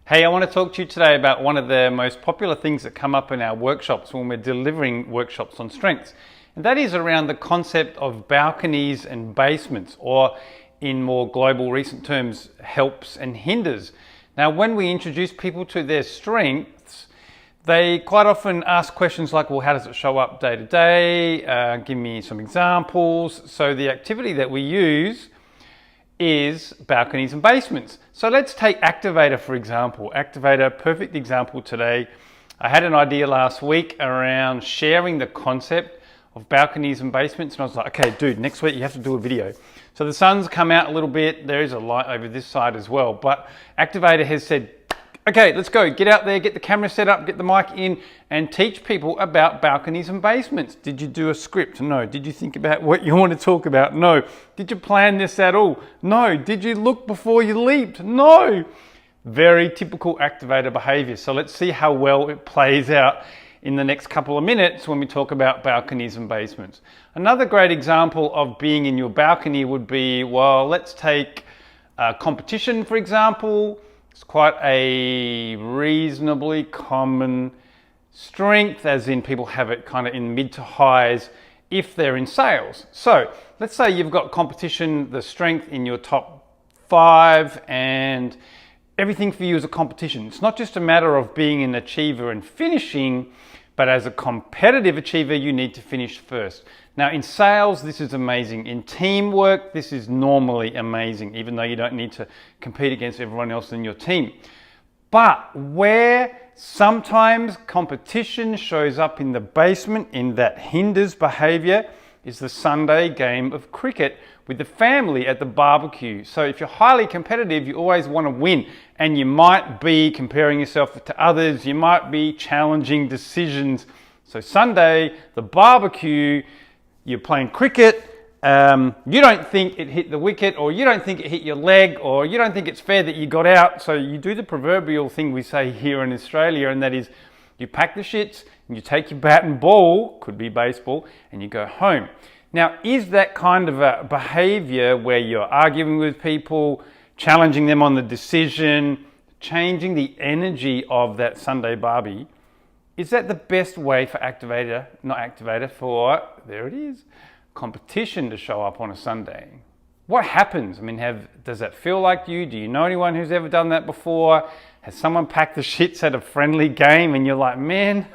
Hey, I want to talk to you today about one of the most popular things that come up in our workshops when we're delivering workshops on strengths. And that is around the concept of balconies and basements, or in more global recent terms, helps and hinders. Now, when we introduce people to their strengths, they quite often ask questions like, well, how does it show up day to day? Give me some examples. So the activity that we use is balconies and basements. So let's take Activator, for example. Activator, perfect example today. I had an idea last week around sharing the concept of balconies and basements, and I was like, okay, dude, next week you have to do a video. So the sun's come out a little bit. There is a light over this side as well, but Activator has said, okay, let's go. Get out there, get the camera set up, get the mic in, and teach people about balconies and basements. Did you do a script? No. Did you think about what you want to talk about? No. Did you plan this at all? No. Did you look before you leaped? No. Very typical Activator behavior. So let's see how well it plays out in the next couple of minutes when we talk about balconies and basements. Another great example of being in your balcony would be, well, let's take competition, for example. It's quite a reasonably common strength, as in people have it kind of in mid to highs if they're in sales. So let's say you've got competition, the strength in your top 5, and everything for you is a competition. It's not just a matter of being an achiever and finishing, but as a competitive achiever, you need to finish first. Now in sales, this is amazing. In teamwork, this is normally amazing, even though you don't need to compete against everyone else in your team. But where sometimes competition shows up in the basement, in that hinders behavior, is the Sunday game of cricket with the family at the barbecue. So if you're highly competitive, you always want to win, and you might be comparing yourself to others, you might be challenging decisions. So Sunday, the barbecue, you're playing cricket, you don't think it hit the wicket, or you don't think it hit your leg, or you don't think it's fair that you got out, so you do the proverbial thing we say here in Australia, and that is you pack the shits and you take your bat and ball, could be baseball, and you go home. Now, is that kind of a behavior where you're arguing with people, challenging them on the decision, changing the energy of that Sunday barbie, is that the best way for there it is, competition to show up on a Sunday? What happens? I mean, does that feel like you? Do you know anyone who's ever done that before? Has someone packed the shits at a friendly game and you're like, man,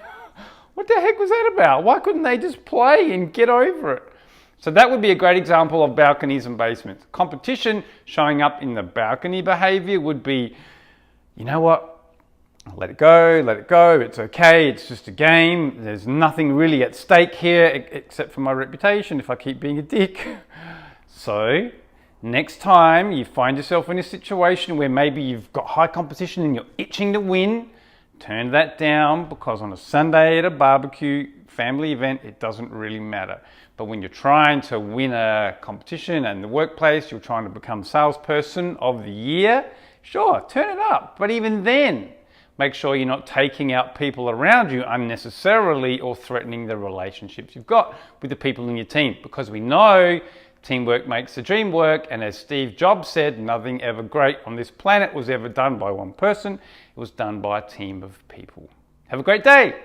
what the heck was that about? Why couldn't they just play and get over it? So that would be a great example of balconies and basements. Competition showing up in the balcony behavior would be, you know what? Let it go, it's okay, it's just a game. There's nothing really at stake here except for my reputation if I keep being a dick. So next time you find yourself in a situation where maybe you've got high competition and you're itching to win, turn that down, because on a Sunday at a barbecue family event, it doesn't really matter. But when you're trying to win a competition and the workplace, you're trying to become salesperson of the year, sure, turn it up. But even then, make sure you're not taking out people around you unnecessarily or threatening the relationships you've got with the people in your team. Because we know teamwork makes the dream work, and as Steve Jobs said, nothing ever great on this planet was ever done by one person. It was done by a team of people. Have a great day.